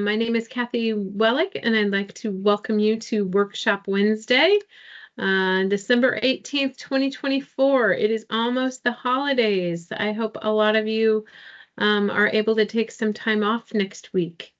My name is Kathy Wellick, and I'd like to welcome you to Workshop Wednesday, December 18th, 2024. It is almost the holidays. I hope a lot of you are able to take some time off next week.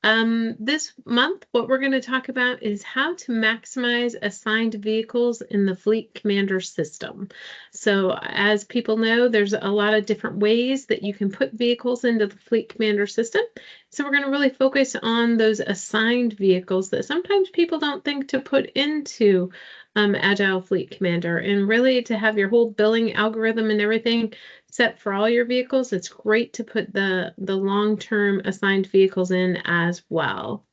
This month, what we're going to talk about is how to maximize assigned vehicles in the FleetCommander system. So as people know, there's a lot of different ways that you can put vehicles into the FleetCommander system. So we're going to really focus on those assigned vehicles that sometimes people don't think to put into Agile FleetCommander, and really to have your whole billing algorithm and everything set for all your vehicles. It's great to put the long-term assigned vehicles in as well.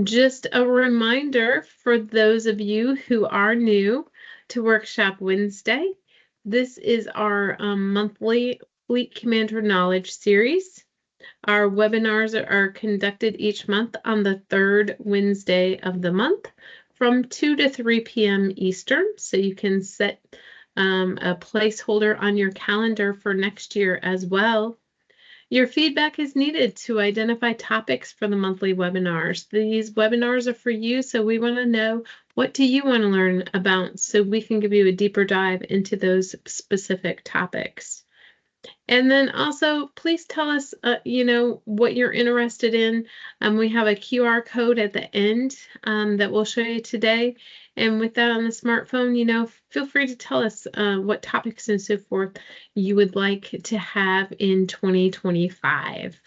Just a reminder for those of you who are new to Workshop Wednesday, this is our monthly FleetCommander Knowledge Series. Our webinars are conducted each month on the third Wednesday of the month from 2 to 3 p.m. Eastern, so you can set a placeholder on your calendar for next year as well. Your feedback is needed to identify topics for the monthly webinars. These webinars are for you, so we want to know, what do you want to learn about, so we can give you a deeper dive into those specific topics. And then also, please tell us, what you're interested in. We have a QR code at the end that we'll show you today. And with that on the smartphone, feel free to tell us what topics and so forth you would like to have in 2025.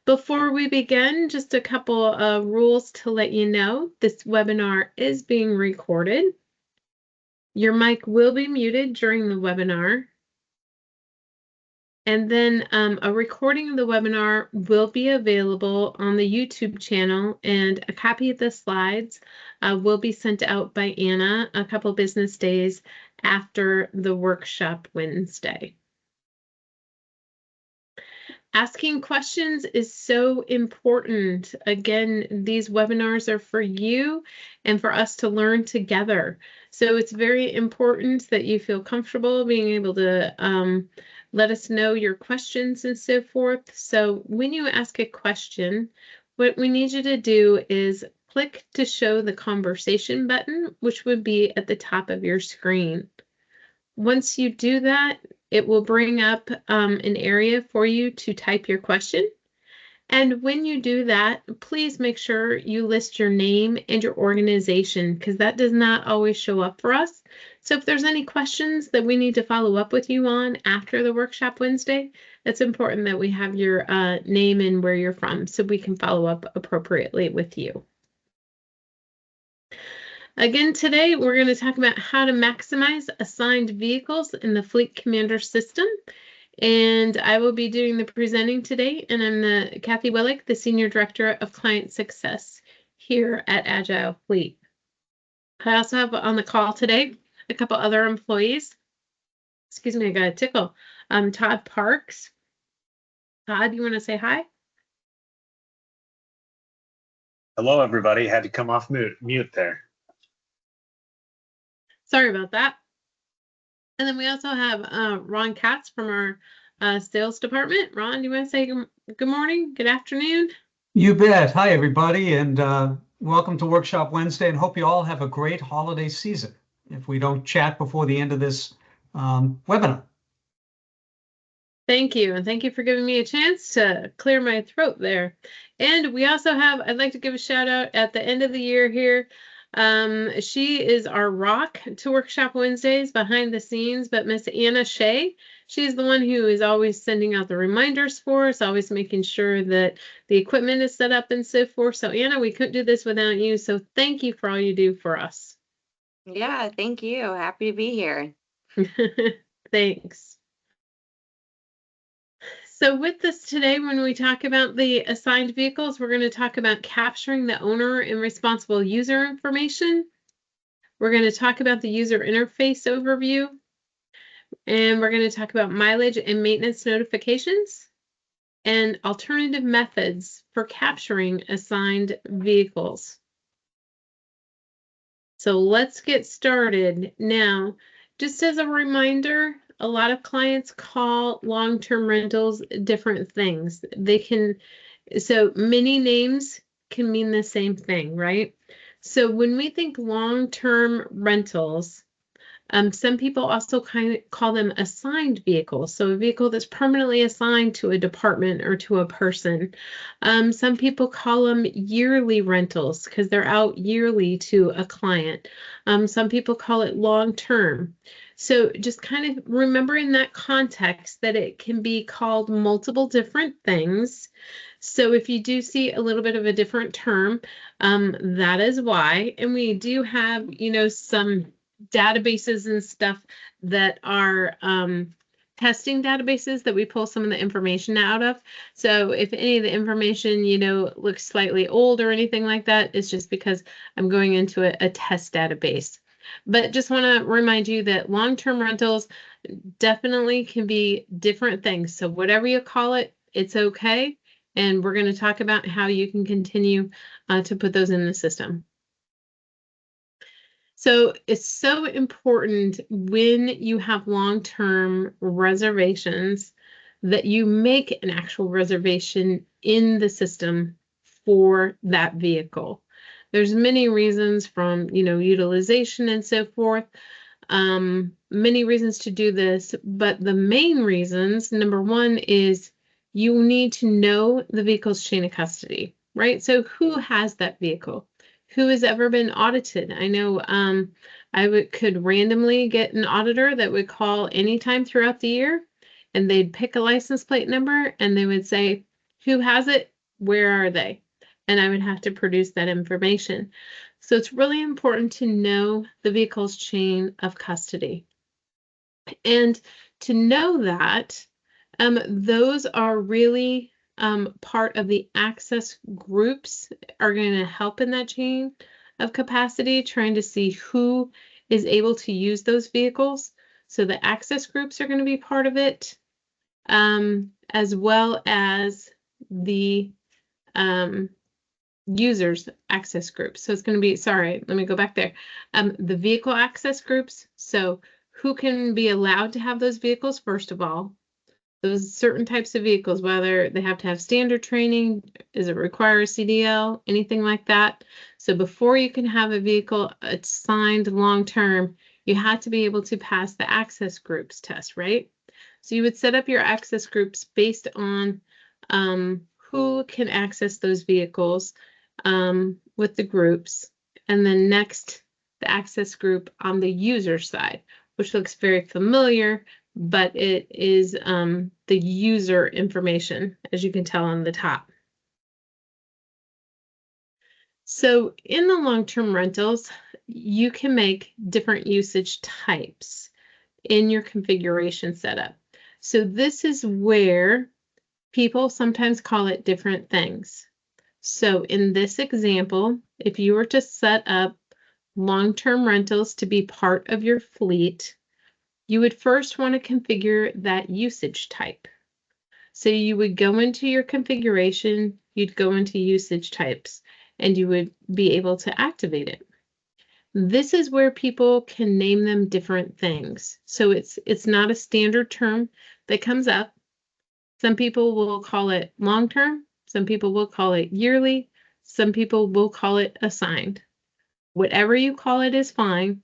Before we begin, just a couple of rules to let you know. This webinar is being recorded. Your mic will be muted during the webinar. And then a recording of the webinar will be available on the YouTube channel, and a copy of the slides will be sent out by Anna a couple business days after the Workshop Wednesday. Asking questions is so important. Again, these webinars are for you and for us to learn together. So it's very important that you feel comfortable being able to let us know your questions and so forth. So when you ask a question, what we need you to do is click to show the conversation button, which would be at the top of your screen. Once you do that, it will bring up an area for you to type your question. And when you do that, please make sure you list your name and your organization, because that does not always show up for us. So if there's any questions that we need to follow up with you on after the Workshop Wednesday, it's important that we have your name and where you're from so we can follow up appropriately with you. Again, today we're going to talk about how to maximize assigned vehicles in the FleetCommander system. And I will be doing the presenting today, and I'm Kathy Wellick, the Senior Director of Client Success here at Agile Fleet. I also have on the call today a couple other employees. Excuse me, I got a tickle. Todd Parks. Todd, you want to say hi? Hello, everybody. Had to come off mute there. Sorry about that. And then we also have Ron Katz from our sales department. Ron, do you want to say good morning, good afternoon? You bet. Hi, everybody, and welcome to Workshop Wednesday, and hope you all have a great holiday season if we don't chat before the end of this webinar. Thank you, and thank you for giving me a chance to clear my throat there. And we also have, I'd like to give a shout out at the end of the year here. She is our rock to Workshop Wednesdays behind the scenes, but Miss Anna Shea, she's the one who is always sending out the reminders for us, always making sure that the equipment is set up and so forth. So Anna, we couldn't do this without you. So thank you for all you do for us. Yeah, thank you. Happy to be here. Thanks. So with this today, when we talk about the assigned vehicles, we're going to talk about capturing the owner and responsible user information. We're going to talk about the user interface overview. And we're going to talk about mileage and maintenance notifications and alternative methods for capturing assigned vehicles. So let's get started. Now, just as a reminder, a lot of clients call long-term rentals different things. So many names can mean the same thing, right? So when we think long-term rentals, some people also kind of call them assigned vehicles. So a vehicle that's permanently assigned to a department or to a person. Some people call them yearly rentals because they're out yearly to a client. Some people call it long-term. So just kind of remember in that context that it can be called multiple different things. So if you do see a little bit of a different term, that is why. And we do have, some databases and stuff that are testing databases that we pull some of the information out of. So if any of the information, looks slightly old or anything like that, it's just because I'm going into a test database. But just want to remind you that long-term rentals definitely can be different things. So whatever you call it, it's okay. And we're going to talk about how you can continue to put those in the system. So it's so important when you have long-term reservations that you make an actual reservation in the system for that vehicle. There's many reasons from, utilization and so forth, many reasons to do this, but the main reasons, number one, is you need to know the vehicle's chain of custody, right? So who has that vehicle? Who has ever been audited? I know could randomly get an auditor that would call anytime throughout the year, and they'd pick a license plate number and they would say, who has it? Where are they? And I would have to produce that information. So it's really important to know the vehicle's chain of custody. And to know that, those are really part of the access groups are going to help in that chain of capacity, trying to see who is able to use those vehicles. So the access groups are going to be part of it, as well as the users access groups. So it's going to be, sorry, let me go back there. The vehicle access groups. So who can be allowed to have those vehicles, first of all? Those certain types of vehicles, whether they have to have standard training, does it require a CDL, anything like that. So before you can have a vehicle assigned long-term, you have to be able to pass the access groups test, right? So you would set up your access groups based on who can access those vehicles with the groups. And then next, the access group on the user side, which looks very familiar, but it is the user information, as you can tell on the top. So in the long-term rentals, you can make different usage types in your configuration setup. So this is where people sometimes call it different things. So in this example, if you were to set up long-term rentals to be part of your fleet, you would first want to configure that usage type. So you would go into your configuration, you'd go into usage types, and you would be able to activate it. This is where people can name them different things. So it's not a standard term that comes up. Some people will call it long-term, some people will call it yearly, some people will call it assigned. Whatever you call it is fine.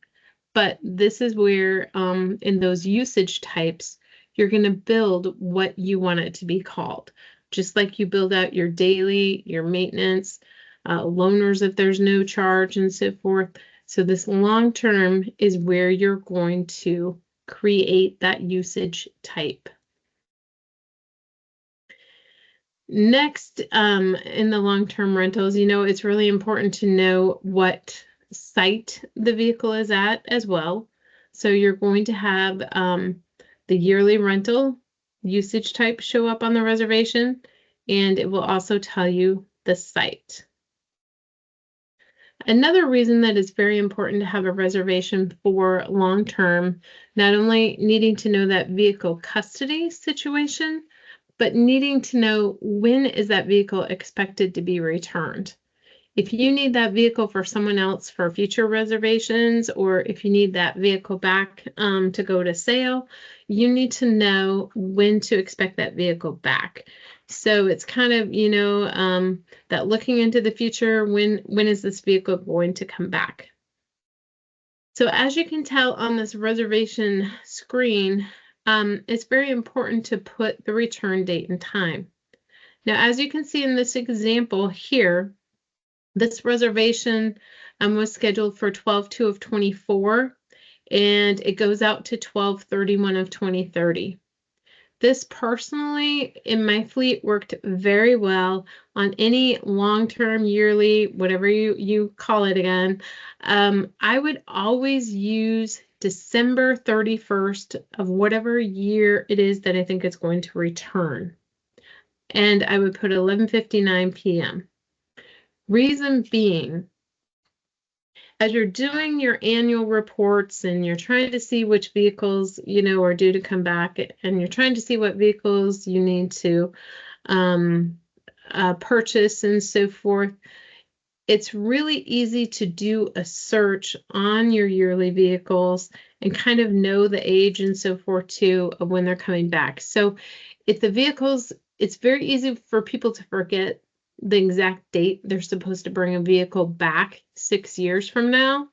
But this is where in those usage types, you're going to build what you want it to be called. Just like you build out your daily, your maintenance, loaners if there's no charge and so forth. So this long term is where you're going to create that usage type. Next, in the long-term rentals, it's really important to know what site the vehicle is at as well. So you're going to have the yearly rental usage type show up on the reservation, and it will also tell you the site. Another reason that it's very important to have a reservation for long-term, not only needing to know that vehicle custody situation, but needing to know when is that vehicle expected to be returned. If you need that vehicle for someone else for future reservations, or if you need that vehicle back to go to sale, you need to know when to expect that vehicle back. So it's kind of, that looking into the future, when is this vehicle going to come back? So as you can tell on this reservation screen, it's very important to put the return date and time. Now, as you can see in this example here, this reservation was scheduled for 12/2 of 24, and it goes out to 12/31 of 2030. This personally, in my fleet, worked very well on any long-term, yearly, whatever you call it again. I would always use December 31st of whatever year it is that I think it's going to return. And I would put 11:59 p.m. Reason being, as you're doing your annual reports and you're trying to see which vehicles, are due to come back, and you're trying to see what vehicles you need to purchase and so forth, it's really easy to do a search on your yearly vehicles and kind of know the age and so forth too of when they're coming back. So if the vehicles, it's very easy for people to forget the exact date they're supposed to bring a vehicle back 6 years from now.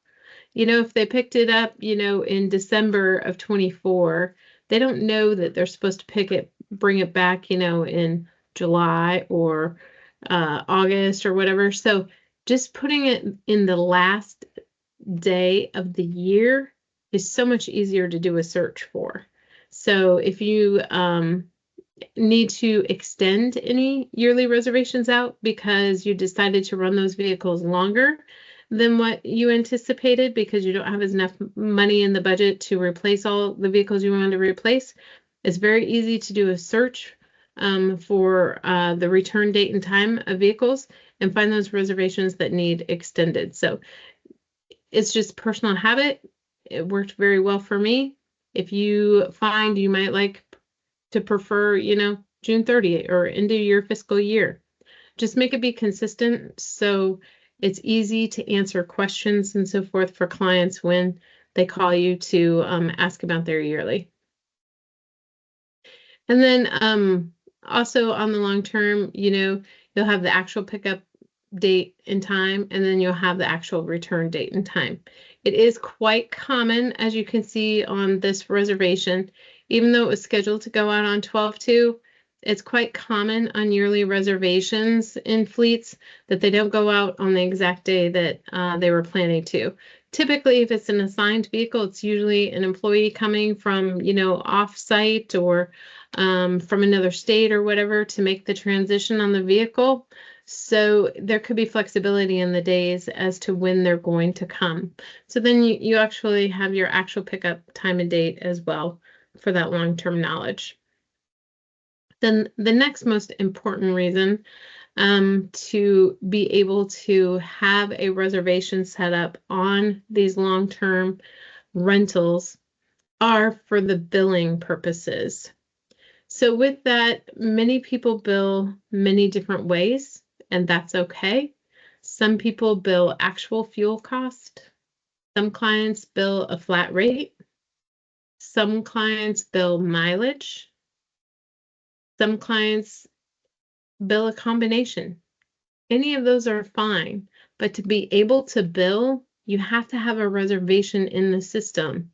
If they picked it up, in December of 24, they don't know that they're supposed to bring it back, in July or August or whatever. So just putting it in the last day of the year is so much easier to do a search for. So if you need to extend any yearly reservations out because you decided to run those vehicles longer than what you anticipated because you don't have enough money in the budget to replace all the vehicles you want to replace, it's very easy to do a search for the return date and time of vehicles and find those reservations that need extended. So it's just personal habit. It worked very well for me. If you find you might like to prefer, June 30th or into your fiscal year, just make it be consistent so it's easy to answer questions and so forth for clients when they call you to ask about their yearly. And then also on the long term, you'll have the actual pickup date and time, and then you'll have the actual return date and time. It is quite common, as you can see on this reservation, even though it was scheduled to go out on 12/2, it's quite common on yearly reservations in fleets that they don't go out on the exact day that they were planning to. Typically, if it's an assigned vehicle, it's usually an employee coming from, off-site or from another state or whatever to make the transition on the vehicle. So there could be flexibility in the days as to when they're going to come. So then you actually have your actual pickup time and date as well for that long-term knowledge. Then the next most important reason to be able to have a reservation set up on these long-term rentals are for the billing purposes. So with that, many people bill many different ways, and that's okay. Some people bill actual fuel cost. Some clients bill a flat rate. Some clients bill mileage. Some clients bill a combination. Any of those are fine, but to be able to bill, you have to have a reservation in the system.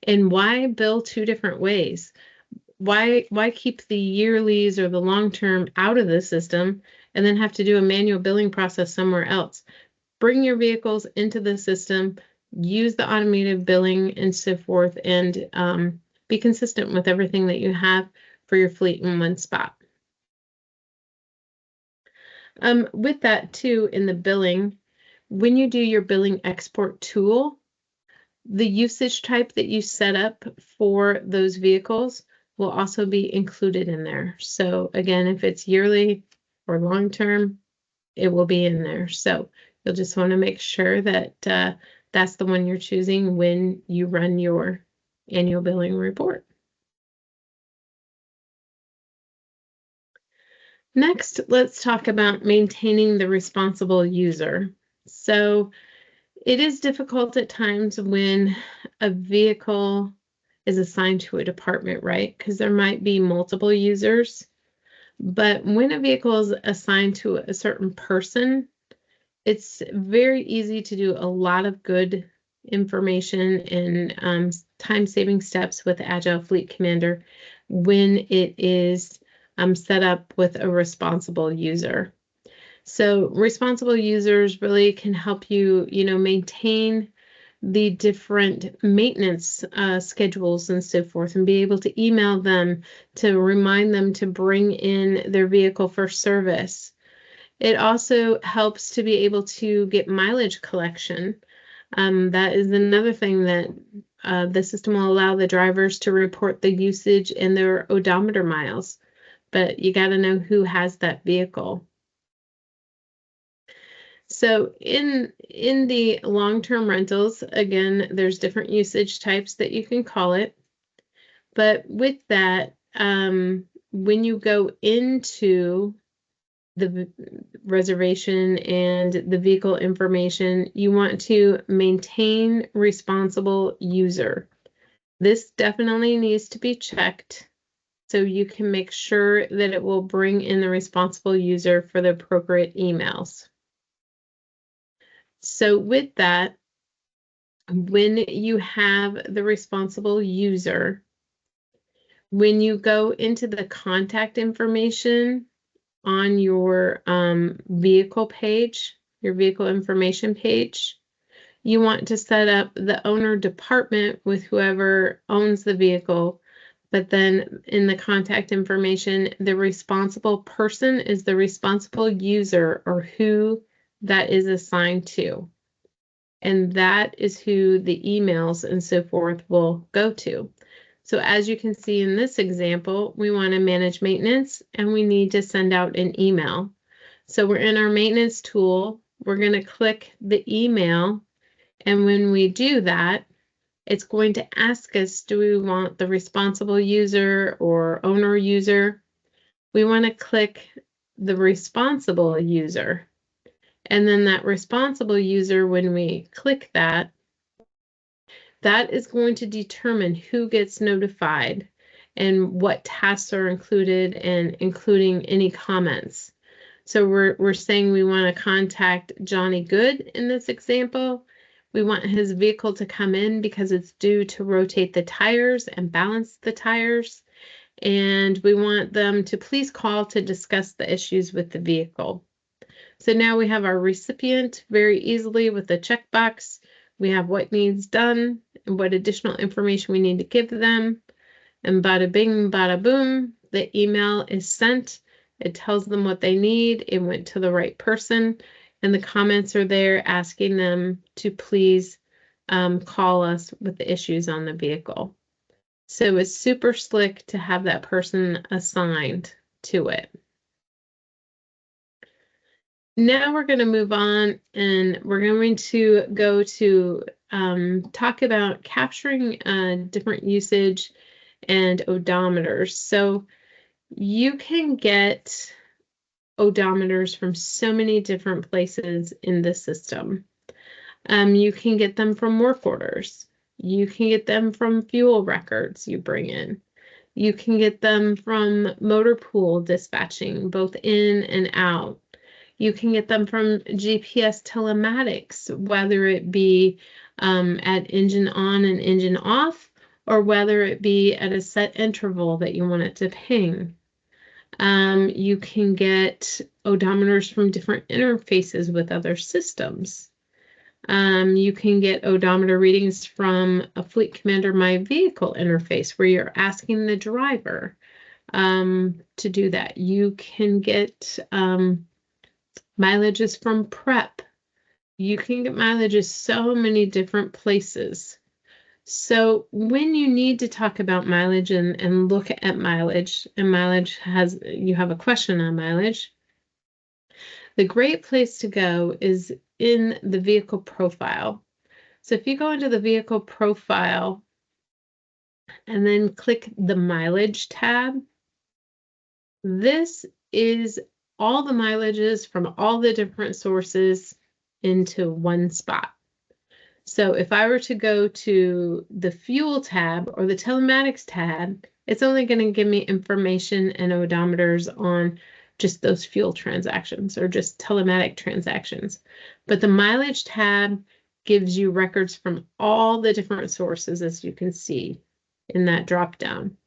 And why bill two different ways? Why keep the yearlies or the long-term out of the system and then have to do a manual billing process somewhere else? Bring your vehicles into the system, use the automated billing and so forth, and be consistent with everything that you have for your fleet in one spot. With that too, in the billing, when you do your billing export tool, the usage type that you set up for those vehicles will also be included in there. So again, if it's yearly or long-term, it will be in there. So you'll just want to make sure that that's the one you're choosing when you run your annual billing report. Next, let's talk about maintaining the responsible user. So it is difficult at times when a vehicle is assigned to a department, right? Because there might be multiple users. But when a vehicle is assigned to a certain person, it's very easy to do a lot of good information and time-saving steps with Agile Fleet Commander when it is set up with a responsible user. So responsible users really can help you, maintain the different maintenance schedules and so forth, and be able to email them to remind them to bring in their vehicle for service. It also helps to be able to get mileage collection. That is another thing that the system will allow the drivers to report the usage and their odometer miles, but you got to know who has that vehicle. So in the long-term rentals, again, there's different usage types that you can call it. But with that, when you go into the reservation and the vehicle information, you want to maintain responsible user. This definitely needs to be checked so you can make sure that it will bring in the responsible user for the appropriate emails. So with that, when you have the responsible user, when you go into the contact information on your vehicle page, your vehicle information page, you want to set up the owner department with whoever owns the vehicle. But then in the contact information, the responsible person is the responsible user or who that is assigned to. And that is who the emails and so forth will go to. So as you can see in this example, we want to manage maintenance and we need to send out an email. So we're in our maintenance tool, we're going to click the email. And when we do that, it's going to ask us, do we want the responsible user or owner user? We want to click the responsible user. And then that responsible user, when we click that, that is going to determine who gets notified and what tasks are included, and including any comments. So we're saying we want to contact Johnny Good in this example. We want his vehicle to come in because it's due to rotate the tires and balance the tires. And we want them to please call to discuss the issues with the vehicle. So now we have our recipient very easily with the checkbox. We have what needs done and what additional information we need to give them. And bada bing, bada boom, the email is sent. It tells them what they need. It went to the right person. And the comments are there asking them to please call us with the issues on the vehicle. So it's super slick to have that person assigned to it. Now we're going to move on and we're going to go to talk about capturing different usage and odometers. So you can get odometers from so many different places in the system. You can get them from work orders. You can get them from fuel records you bring in. You can get them from motor pool dispatching, both in and out. You can get them from GPS telematics, whether it be at engine on and engine off, or whether it be at a set interval that you want it to ping. You can get odometers from different interfaces with other systems. You can get odometer readings from a FleetCommander My Vehicle interface where you're asking the driver to do that. You can get mileages from prep. You can get mileages so many different places. So when you need to talk about mileage and look at mileage, and you have a question on mileage, the great place to go is in the vehicle profile. So if you go into the vehicle profile and then click the mileage tab, this is all the mileages from all the different sources into one spot. So if I were to go to the fuel tab or the telematics tab, it's only going to give me information and odometers on just those fuel transactions or just telematic transactions. But the mileage tab gives you records from all the different sources, as you can see in that drop down.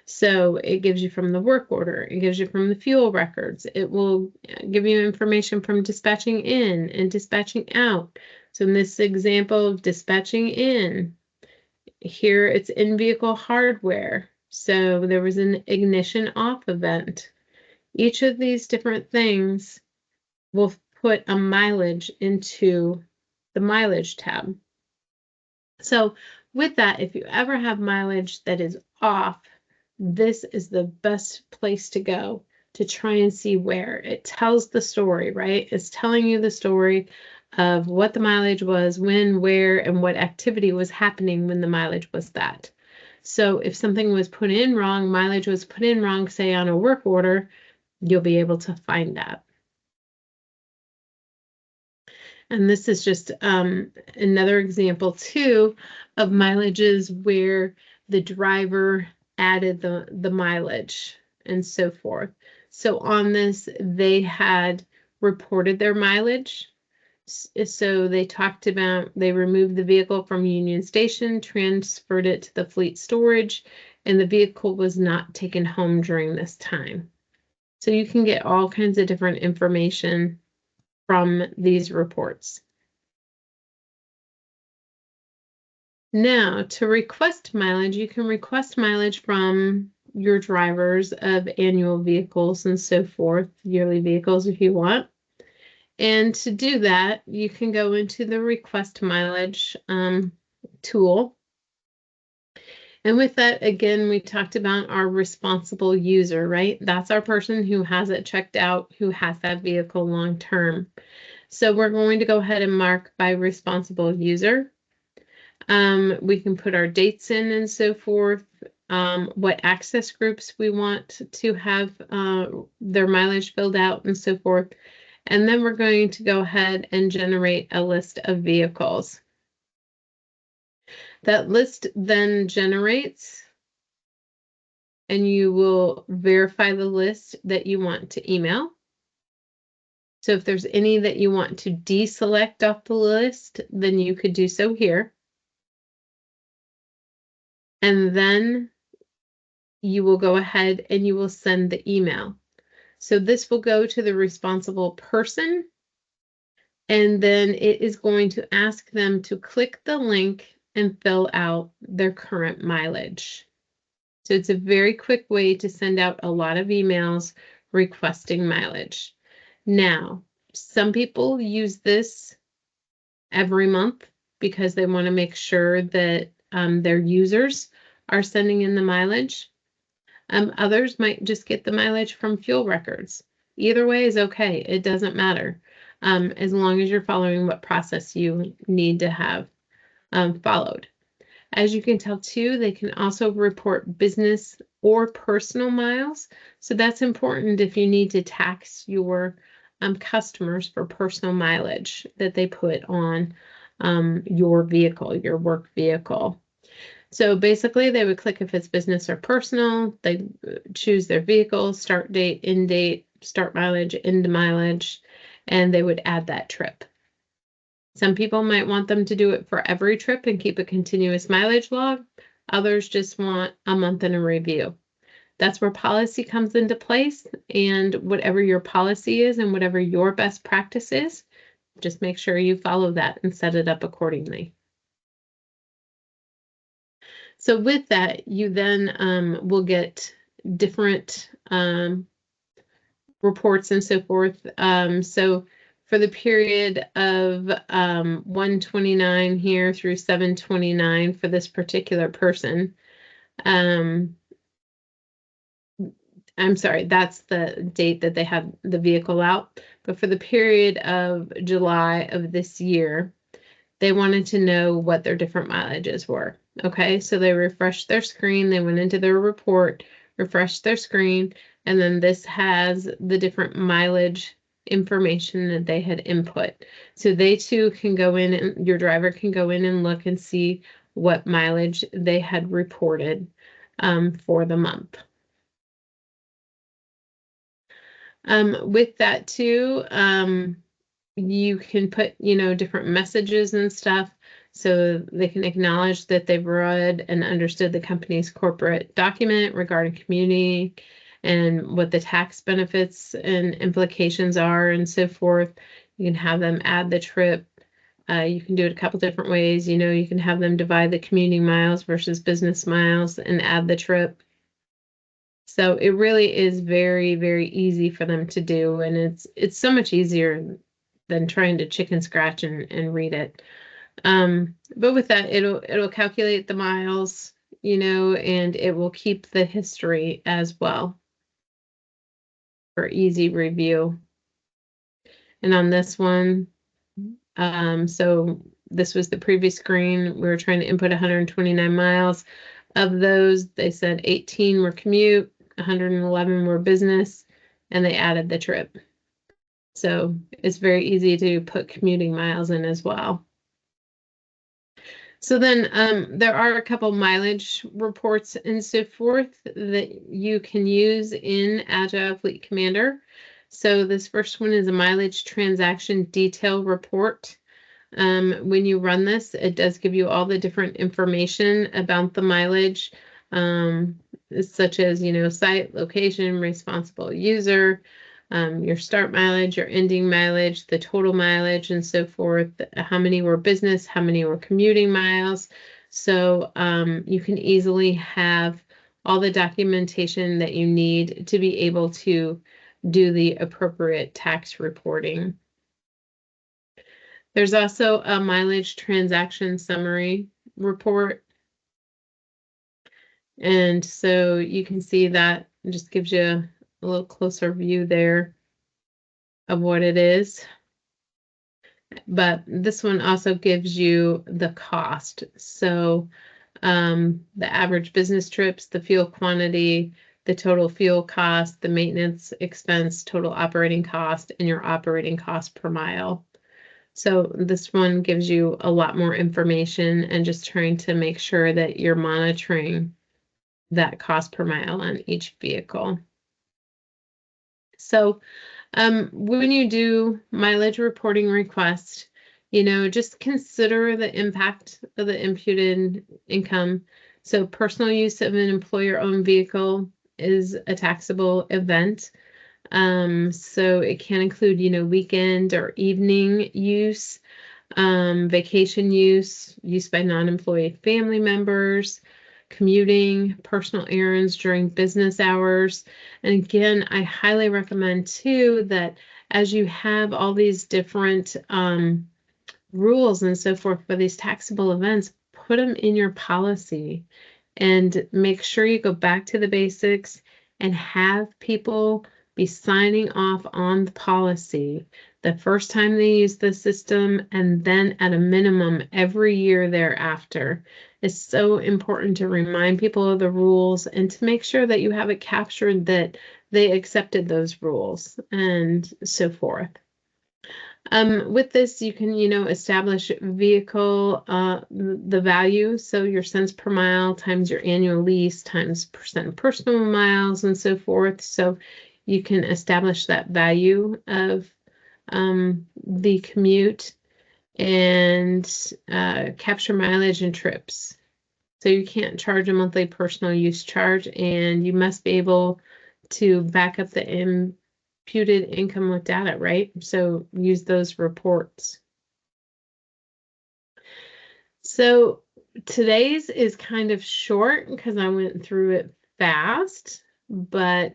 So it gives you from the work order, it gives you from the fuel records, it will give you information from dispatching in and dispatching out. So in this example of dispatching in, here it's in-vehicle hardware. So there was an ignition off event. Each of these different things will put a mileage into the mileage tab. So with that, if you ever have mileage that is off, this is the best place to go to try and see where. It tells the story, right? It's telling you the story of what the mileage was, when, where, and what activity was happening when the mileage was that. So if something was put in wrong, mileage was put in wrong, say on a work order, you'll be able to find that. And this is just another example too of mileages where the driver added the mileage and so forth. So on this, they had reported their mileage. So they talked about they removed the vehicle from Union Station, transferred it to the fleet storage, and the vehicle was not taken home during this time. So you can get all kinds of different information from these reports. Now, to request mileage, you can request mileage from your drivers of annual vehicles and so forth, yearly vehicles if you want. And to do that, you can go into the request mileage tool. And with that, again, we talked about our responsible user, right? That's our person who has it checked out, who has that vehicle long term. So we're going to go ahead and mark by responsible user. We can put our dates in and so forth, what access groups we want to have their mileage filled out and so forth. And then we're going to go ahead and generate a list of vehicles. That list then generates, and you will verify the list that you want to email. So if there's any that you want to deselect off the list, then you could do so here. And then you will go ahead and you will send the email. So this will go to the responsible person, and then it is going to ask them to click the link and fill out their current mileage. So it's a very quick way to send out a lot of emails requesting mileage. Now, some people use this every month because they want to make sure that their users are sending in the mileage. Others might just get the mileage from fuel records. Either way is okay. It doesn't matter as long as you're following what process you need to have followed. As you can tell too, they can also report business or personal miles. So that's important if you need to tax your customers for personal mileage that they put on your vehicle, your work vehicle. So basically they would click if it's business or personal, they choose their vehicle, start date, end date, start mileage, end mileage, and they would add that trip. Some people might want them to do it for every trip and keep a continuous mileage log. Others just want a month in a review. That's where policy comes into place, and whatever your policy is and whatever your best practice is, just make sure you follow that and set it up accordingly. So with that, you then will get different reports and so forth. So for the period of 1/29 here through 7/29 for this particular person, I'm sorry, that's the date that they had the vehicle out. But for the period of July of this year, they wanted to know what their different mileages were. Okay, so they refreshed their screen, they went into their report, refreshed their screen, and then this has the different mileage information that they had input. So they too can go in, and your driver can go in and look and see what mileage they had reported for the month. With that too, you can put, different messages and stuff so they can acknowledge that they've read and understood the company's corporate document regarding community and what the tax benefits and implications are and so forth. You can have them add the trip. You can do it a couple different ways. You can have them divide the commuting miles versus business miles and add the trip. So it really is very, very easy for them to do. And it's so much easier than trying to chicken scratch and read it. But with that, it'll calculate the miles, and it will keep the history as well for easy review. And on this one, so this was the previous screen. We were trying to input 129 miles. Of those, they said 18 were commute, 111 were business, and they added the trip. So it's very easy to put commuting miles in as well. So then there are a couple mileage reports and so forth that you can use in Agile FleetCommander. So this first one is a mileage transaction detail report. When you run this, it does give you all the different information about the mileage, such as, site, location, responsible user, your start mileage, your ending mileage, the total mileage, and so forth, how many were business, how many were commuting miles. So you can easily have all the documentation that you need to be able to do the appropriate tax reporting. There's also a mileage transaction summary report. And so you can see that it just gives you a little closer view there of what it is. But this one also gives you the cost. So the average business trips, the fuel quantity, the total fuel cost, the maintenance expense, total operating cost, and your operating cost per mile. So this one gives you a lot more information and just trying to make sure that you're monitoring that cost per mile on each vehicle. So when you do mileage reporting request, just consider the impact of the imputed income. So personal use of an employer-owned vehicle is a taxable event. So it can include, weekend or evening use, vacation use by non-employee family members, commuting, personal errands during business hours. And again, I highly recommend too that as you have all these different rules and so forth for these taxable events, put them in your policy and make sure you go back to the basics and have people be signing off on the policy the first time they use the system, and then at a minimum every year thereafter. It's so important to remind people of the rules and to make sure that you have it captured that they accepted those rules and so forth. With this, you can, establish vehicle, the value. So your cents per mile times your annual lease times percent of personal miles and so forth. So you can establish that value of the commute and capture mileage and trips. So you can't charge a monthly personal use charge, and you must be able to back up the imputed income with data, right? So use those reports. So today's is kind of short because I went through it fast, but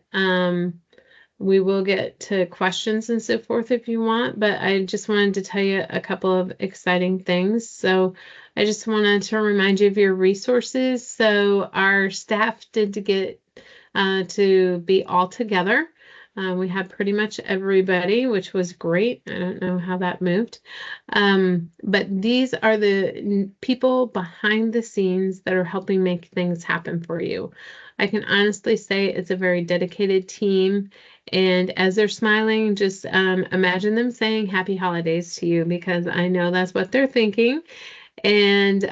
we will get to questions and so forth if you want, but I just wanted to tell you a couple of exciting things. So I just wanted to remind you of your resources. So our staff did to get to be all together. We had pretty much everybody, which was great. I don't know how that moved. But these are the people behind the scenes that are helping make things happen for you. I can honestly say it's a very dedicated team, And as they're smiling, just imagine them saying happy holidays to you, because I know that's what they're thinking. And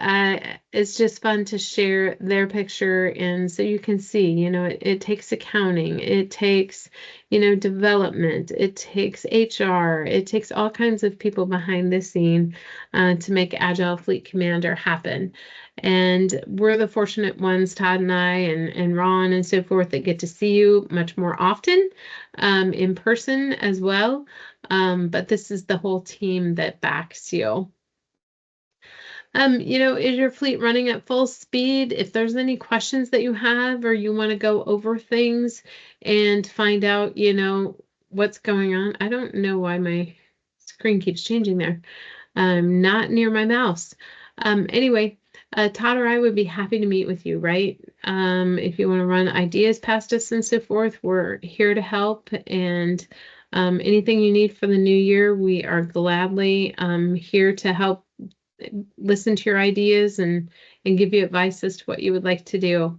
it's just fun to share their picture. And so you can see, it takes accounting, it takes, development, it takes HR, it takes all kinds of people behind the scene to make Agile Fleet Commander happen. And we're the fortunate ones, Todd and I and Ron and so forth, that get to see you much more often in person as well. But this is the whole team that backs you. Is your fleet running at full speed? If there's any questions that you have, or you want to go over things and find out, what's going on. I don't know why my screen keeps changing there. I'm not near my mouse. Anyway, Todd or I would be happy to meet with you, right? If you want to run ideas past us and so forth, we're here to help. And anything you need for the new year, we are gladly here to help listen to your ideas and give you advice as to what you would like to do.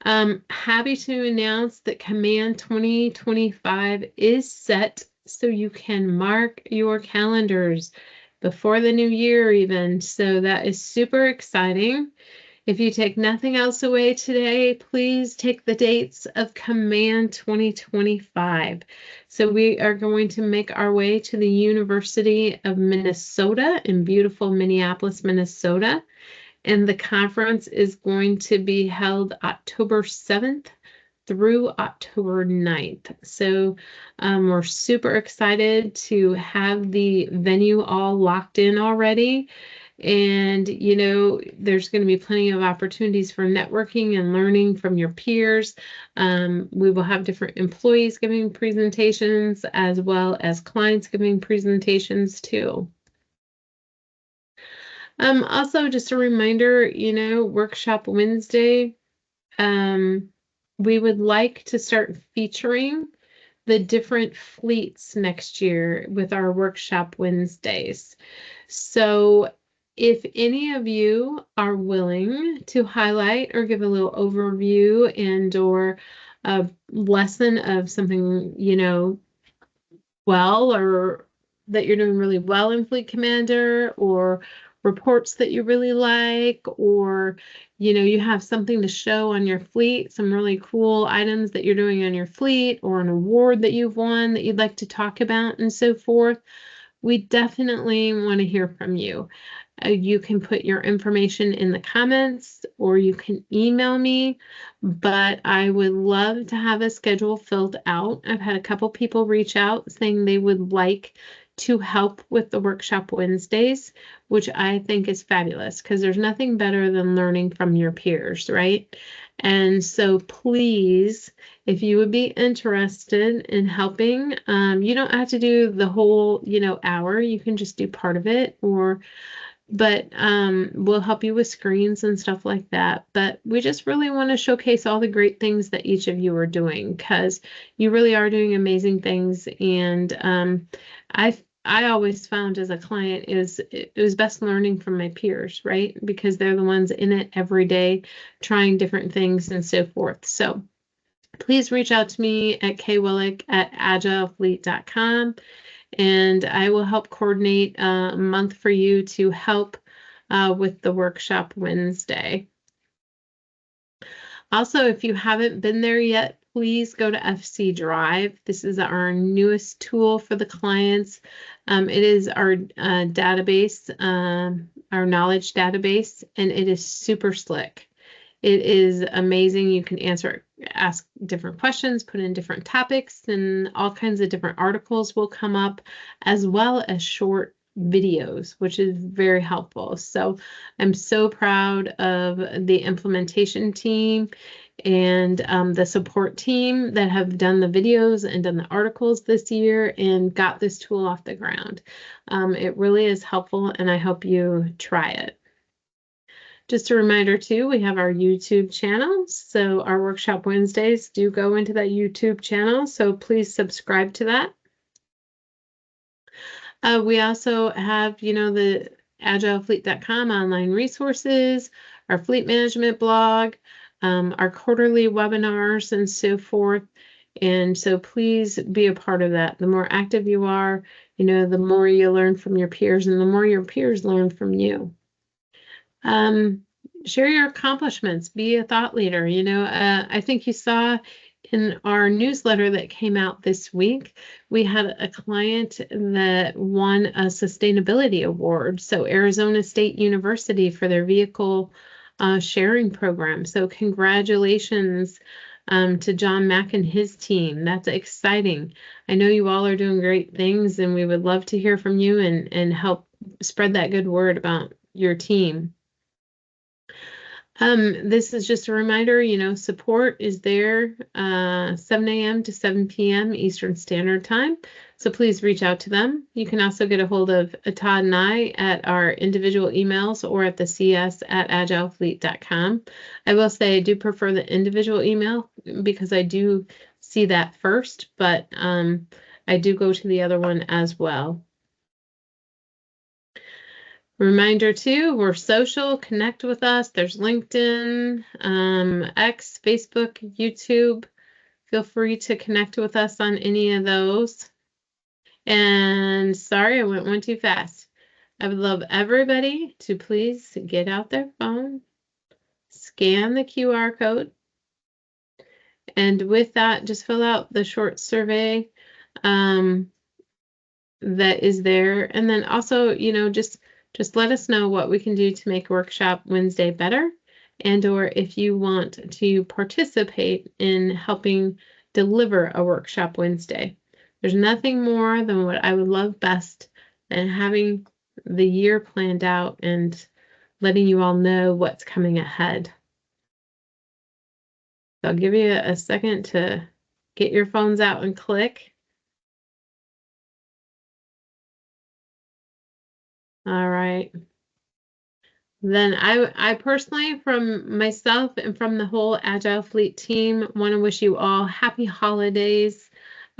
Happy to announce that Command 2025 is set, so you can mark your calendars before the new year even. So that is super exciting. If you take nothing else away today, please take the dates of Command 2025. So we are going to make our way to the University of Minnesota in beautiful Minneapolis, Minnesota. And the conference is going to be held October 7th through October 9th. So we're super excited to have the venue all locked in already. And, there's going to be plenty of opportunities for networking and learning from your peers. We will have different employees giving presentations, as well as clients giving presentations too. Also, just a reminder, Workshop Wednesday, we would like to start featuring the different fleets next year with our Workshop Wednesdays. So if any of you are willing to highlight or give a little overview and or a lesson of something, or that you're doing really well in Fleet Commander, or reports that you really like, or, you have something to show on your fleet, some really cool items that you're doing on your fleet, or an award that you've won that you'd like to talk about and so forth, we definitely want to hear from you. You can put your information in the comments, or you can email me, but I would love to have a schedule filled out. I've had a couple people reach out saying they would like to help with the Workshop Wednesdays, which I think is fabulous, because there's nothing better than learning from your peers, right? And so please, if you would be interested in helping, you don't have to do the whole, hour. You can just do part of it, but we'll help you with screens and stuff like that. But we just really want to showcase all the great things that each of you are doing, because you really are doing amazing things. And I always found as a client it was best learning from my peers, right? Because they're the ones in it every day, trying different things and so forth. So please reach out to me at kwillick@agilefleet.com. And I will help coordinate a month for you to help with the Workshop Wednesday. Also, if you haven't been there yet, please go to FC Drive. This is our newest tool for the clients. It is our database, our knowledge database, and it is super slick. It is amazing. You can ask different questions, put in different topics, and all kinds of different articles will come up, as well as short videos, which is very helpful. So I'm so proud of the implementation team and the support team that have done the videos and done the articles this year and got this tool off the ground. It really is helpful, and I hope you try it. Just a reminder too, we have our YouTube channel. So our Workshop Wednesdays do go into that YouTube channel. So please subscribe to that. We also have, the agilefleet.com online resources, our fleet management blog, our quarterly webinars and so forth. And so please be a part of that. The more active you are, the more you learn from your peers and the more your peers learn from you. Share your accomplishments, be a thought leader. I think you saw in our newsletter that came out this week, we had a client that won a sustainability award. So Arizona State University for their vehicle sharing program. So congratulations to John Mack and his team. That's exciting. I know you all are doing great things and we would love to hear from you and help spread that good word about your team. This is just a reminder, support is there 7 a.m. to 7 p.m. Eastern Standard Time. So please reach out to them. You can also get a hold of Todd and I at our individual emails or at the cs@agilefleet.com. I will say I do prefer the individual email because I do see that first, but I do go to the other one as well. Reminder too, we're social, connect with us. There's LinkedIn, X, Facebook, YouTube. Feel free to connect with us on any of those. And sorry, I went one too fast. I would love everybody to please get out their phone, scan the QR code, and with that, just fill out the short survey that is there. And then also, just let us know what we can do to make Workshop Wednesday better, and or if you want to participate in helping deliver a Workshop Wednesday. There's nothing more than what I would love best than having the year planned out and letting you all know what's coming ahead. So I'll give you a second to get your phones out and click. All right. Then I personally, from myself and from the whole Agile Fleet team, want to wish you all happy holidays.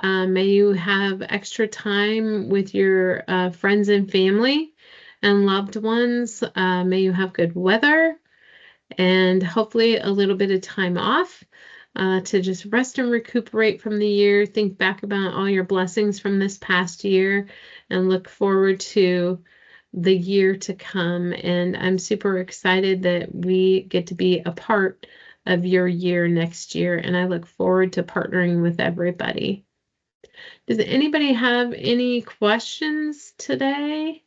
May you have extra time with your friends and family and loved ones. May you have good weather and hopefully a little bit of time off to just rest and recuperate from the year. Think back about all your blessings from this past year and look forward to the year to come. And I'm super excited that we get to be a part of your year next year. And I look forward to partnering with everybody. Does anybody have any questions today?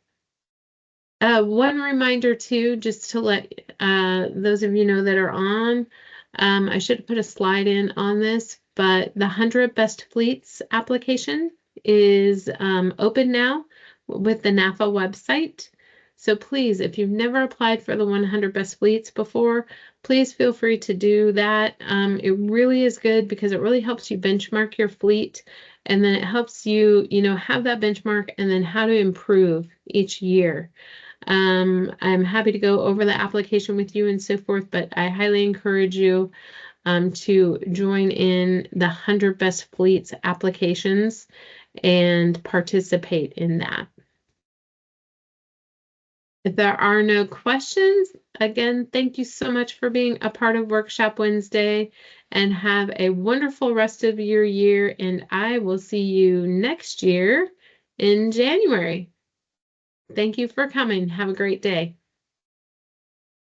One reminder too, just to let those of you know that are on, I should put a slide in on this, but the 100 Best Fleets application is open now with the NAFA website. So please, if you've never applied for the 100 Best Fleets before, please feel free to do that. It really is good because it really helps you benchmark your fleet, and then it helps you, have that benchmark and then how to improve each year. I'm happy to go over the application with you and so forth, but I highly encourage you to join in the 100 Best Fleets applications and participate in that. If there are no questions, again, thank you so much for being a part of Workshop Wednesday, and have a wonderful rest of your year, and I will see you next year in January. Thank you for coming. Have a great day.